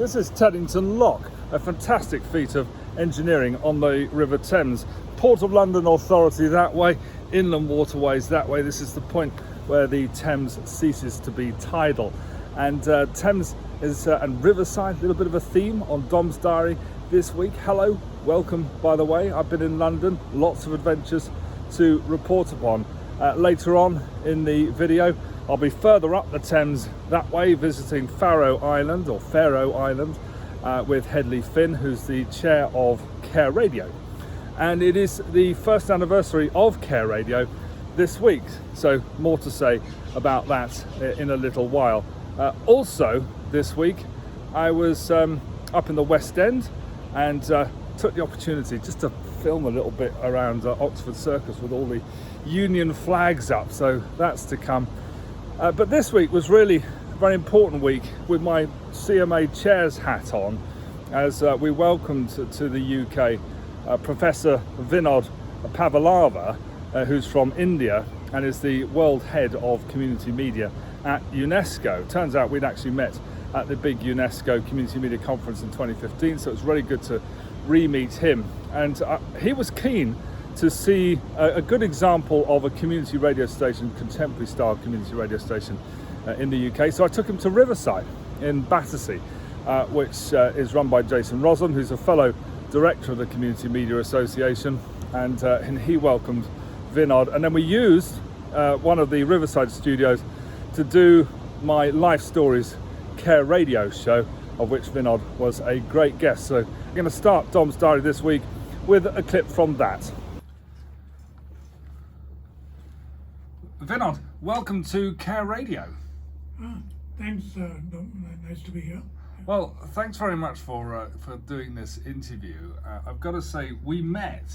This is Teddington Lock, a fantastic feat of engineering on the River Thames. Port of London Authority that way, inland waterways that way. This is the point where the Thames ceases to be tidal. And Thames is, and Riverside, a little bit of a theme on Dom's Diary this week. Hello, welcome by the way. I've been in London, lots of adventures to report upon. Later on in the video, I'll be further up the Thames that way, visiting Faroe Island with Hedley Finn, who's the chair of Care Radio. And it is the first anniversary of Care Radio this week, so more to say about that in a little while. Also this week I was up in the West End and took the opportunity just to film a little bit around Oxford Circus with all the Union flags up, so that's to come. But this week was really a very important week with my CMA chair's hat on, as we welcomed to the UK Professor Vinod Pavarala, who's from India and is the world head of community media at UNESCO. Turns out we'd actually met at the big UNESCO Community Media Conference in 2015, so it was really good to re-meet him. And he was keen to see a good example of a community radio station, contemporary style community radio station in the UK. So I took him to Riverside in Battersea, which is run by Jason Roslin, who's a fellow director of the Community Media Association, and he welcomed Vinod. And then we used one of the Riverside studios to do my Life Stories Care Radio show, of which Vinod was a great guest. So I'm going to start Dom's Diary this week with a clip from that. Vinod, welcome to Care Radio. Thanks, Dom. Nice to be here. Well, thanks very much for doing this interview. I've got to say, we met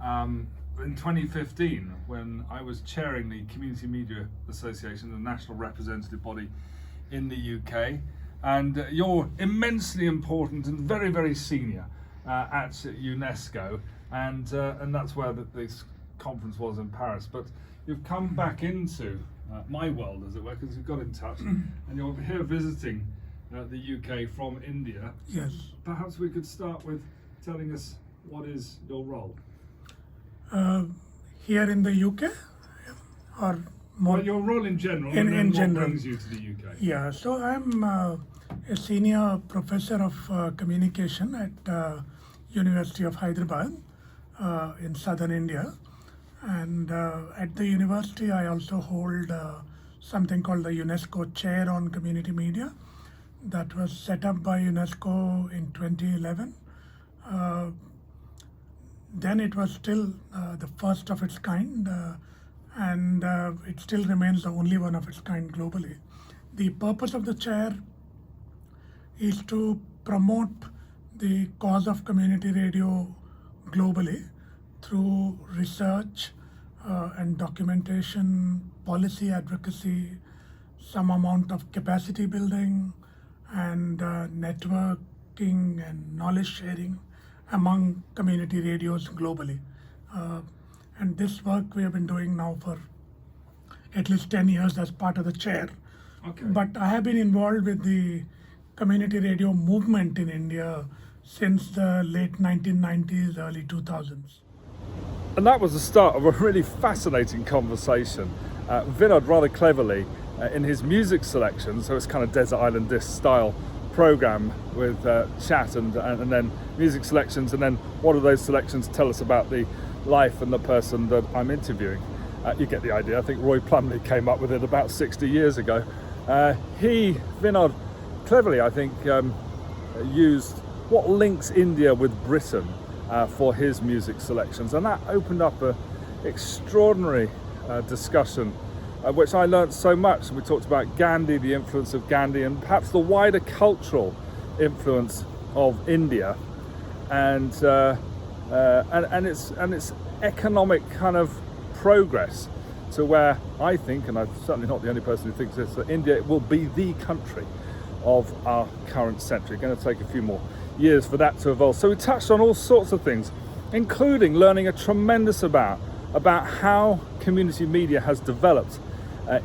in 2015 when I was chairing the Community Media Association, the national representative body in the UK, and you're immensely important and very, very senior at UNESCO, and that's where this conference was in Paris. But you've come back into my world, as it were, because you've got in touch, and you're here visiting the UK from India. Yes. Perhaps we could start with telling us what is your role. Here in the UK, or more? Well, your role in general, in and what general. brings you to the UK? Yeah, so I'm a senior professor of communication at University of Hyderabad in southern India. And at the university, I also hold something called the UNESCO Chair on Community Media that was set up by UNESCO in 2011. Then it was still the first of its kind, and it still remains the only one of its kind globally. The purpose of the chair is to promote the cause of community radio globally through research and documentation, policy advocacy, some amount of capacity building, and networking and knowledge sharing among community radios globally. And this work we have been doing now for at least 10 years as part of the chair. Okay. But I have been involved with the community radio movement in India since the late 1990s, early 2000s. And that was the start of a really fascinating conversation. Vinod, rather cleverly, in his music selection, so it's kind of Desert Island Disc style program with chat and then music selections, and then what do those selections tell us about the life and the person that I'm interviewing. You get the idea. I think Roy Plumley came up with it about 60 years ago. Vinod, cleverly, I think, used what links India with Britain for his music selections, and that opened up an extraordinary discussion, which I learnt so much. We talked about Gandhi, the influence of Gandhi, and perhaps the wider cultural influence of India, and its economic kind of progress to where I think, and I'm certainly not the only person who thinks this, that India will be the country of our current century. Going to take a few more years for that to evolve. So we touched on all sorts of things, including learning a tremendous amount about how community media has developed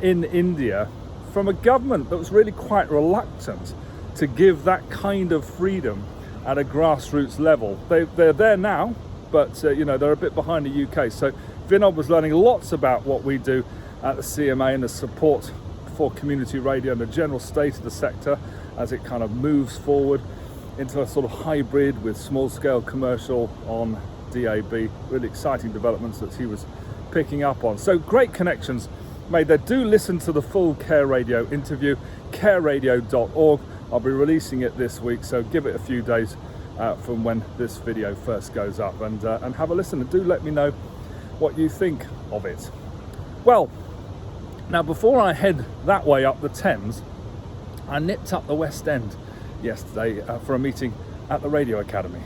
in India from a government that was really quite reluctant to give that kind of freedom at a grassroots level. They're there now, but they're a bit behind the UK. So Vinod was learning lots about what we do at the CMA and the support for community radio and the general state of the sector as it kind of moves forward into a sort of hybrid with small-scale commercial on DAB. Really exciting developments that he was picking up on. So great connections made there. Do listen to the full Care Radio interview, careradio.org. I'll be releasing it this week, so give it a few days from when this video first goes up, and have a listen, and do let me know what you think of it. Well, now before I head that way up the Thames, I nipped up the West End yesterday for a meeting at the Radio Academy.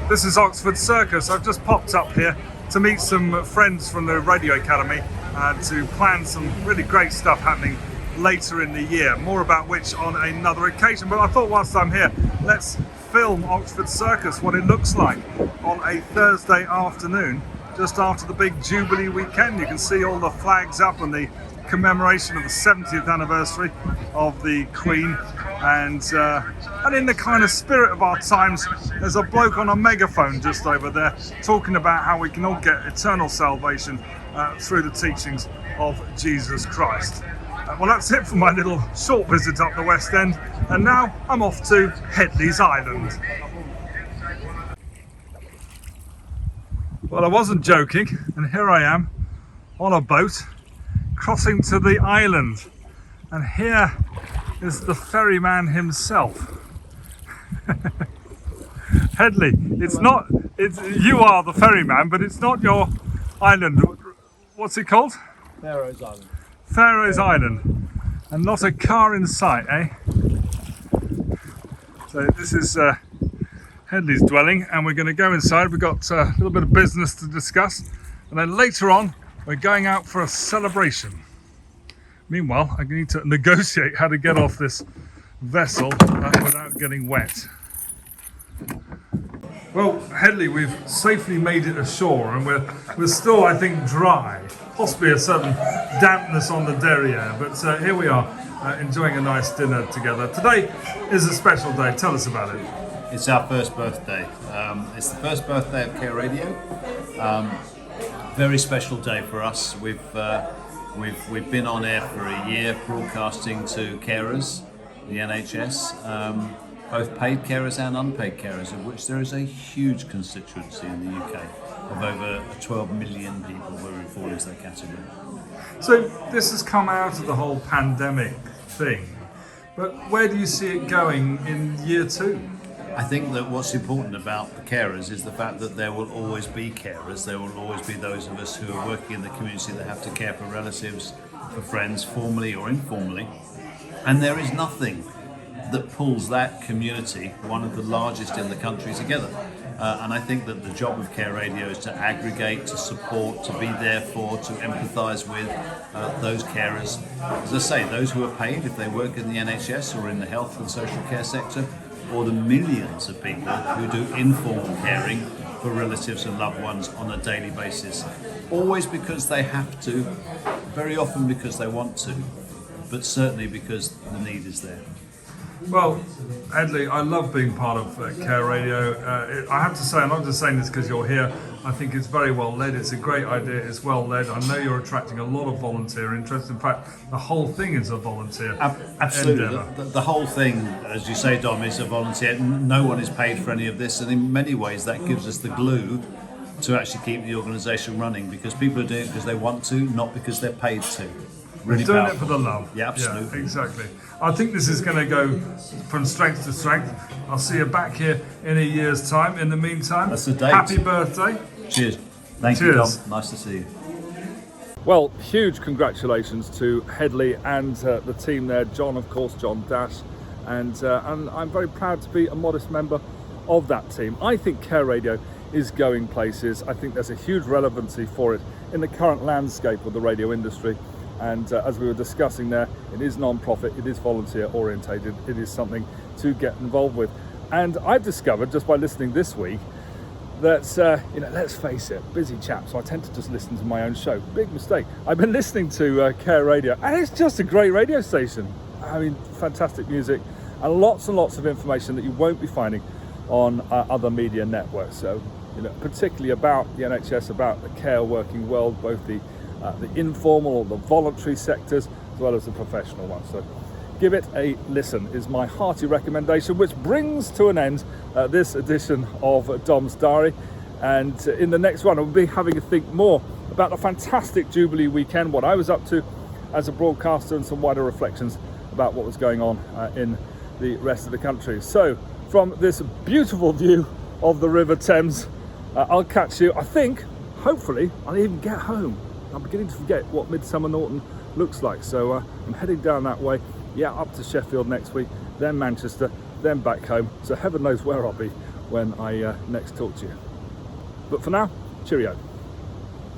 This is Oxford Circus. I've just popped up here to meet some friends from the Radio Academy and to plan some really great stuff happening later in the year, more about which on another occasion. But I thought whilst I'm here, let's film Oxford Circus, what it looks like on a Thursday afternoon just after the big Jubilee weekend. You can see all the flags up and the commemoration of the 70th anniversary of the Queen, and in the kind of spirit of our times, there's a bloke on a megaphone just over there talking about how we can all get eternal salvation through the teachings of Jesus Christ. Well, that's it for my little short visit up the West End, and now I'm off to Hedley's Island. Well, I wasn't joking, and here I am on a boat crossing to the island, and here is the ferryman himself. Hedley, you are the ferryman, but it's not your island. What's it called? Pharaoh's Island. Pharaoh's Island, and not a car in sight, eh? So this is Hedley's dwelling, and we're going to go inside. We've got a little bit of business to discuss, and then later on we're going out for a celebration. Meanwhile, I need to negotiate how to get off this vessel without getting wet. Well, Hedley, we've safely made it ashore, and we're still, I think, dry. Possibly a certain dampness on the derriere, but here we are, enjoying a nice dinner together. Today is a special day. Tell us about it. It's our first birthday. It's the first birthday of Care Radio. Very special day for us. We've been on air for a year, broadcasting to carers, the NHS, both paid carers and unpaid carers, of which there is a huge constituency in the UK of over 12 million people who fall into that category. So this has come out of the whole pandemic thing, but where do you see it going in year two? I think that what's important about the carers is the fact that there will always be carers. There will always be those of us who are working in the community that have to care for relatives, for friends, formally or informally. And there is nothing that pulls that community, one of the largest in the country, together. And I think that the job of Care Radio is to aggregate, to support, to be there for, to empathise with those carers. As I say, those who are paid if they work in the NHS or in the health and social care sector, or the millions of people who do informal caring for relatives and loved ones on a daily basis. Always because they have to, very often because they want to, but certainly because the need is there. Well, Hedley, I love being part of Care Radio. I have to say, I'm not just saying this because you're here, I think it's very well led. It's a great idea. It's well led. I know you're attracting a lot of volunteer interest. In fact, the whole thing is a volunteer Absolutely. endeavour. The whole thing, as you say, Dom, is a volunteer. No one is paid for any of this, and in many ways that gives us the glue to actually keep the organisation running, because people are doing it because they want to, not because they're paid to. Really doing powerful. it for the love. Yeah, absolutely. Yeah, exactly. I think this is going to go from strength to strength. I'll see you back here in a year's time. In the meantime, that's the date. Happy birthday. Cheers. Thank you, Dom. Nice to see you. Well, huge congratulations to Hedley and the team there. John, of course, John Dash. And I'm very proud to be a modest member of that team. I think Care Radio is going places. I think there's a huge relevancy for it in the current landscape of the radio industry. And as we were discussing there, it is non-profit, it is volunteer orientated, it is something to get involved with. And I've discovered just by listening this week that, let's face it, busy chap, so I tend to just listen to my own show. Big mistake. I've been listening to Care Radio, and it's just a great radio station. I mean, fantastic music and lots of information that you won't be finding on other media networks. So, particularly about the NHS, about the care working world, both the informal or the voluntary sectors as well as the professional ones. So give it a listen is my hearty recommendation, which brings to an end this edition of Dom's Diary. And in the next one, I'll be having a think more about the fantastic Jubilee weekend, what I was up to as a broadcaster, and some wider reflections about what was going on in the rest of the country. So from this beautiful view of the River Thames, I'll catch you, I think, hopefully, I'll even get home. I'm beginning to forget what Midsummer Norton looks like. So I'm heading down that way, up to Sheffield next week, then Manchester, then back home. So heaven knows where I'll be when I next talk to you. But for now, cheerio.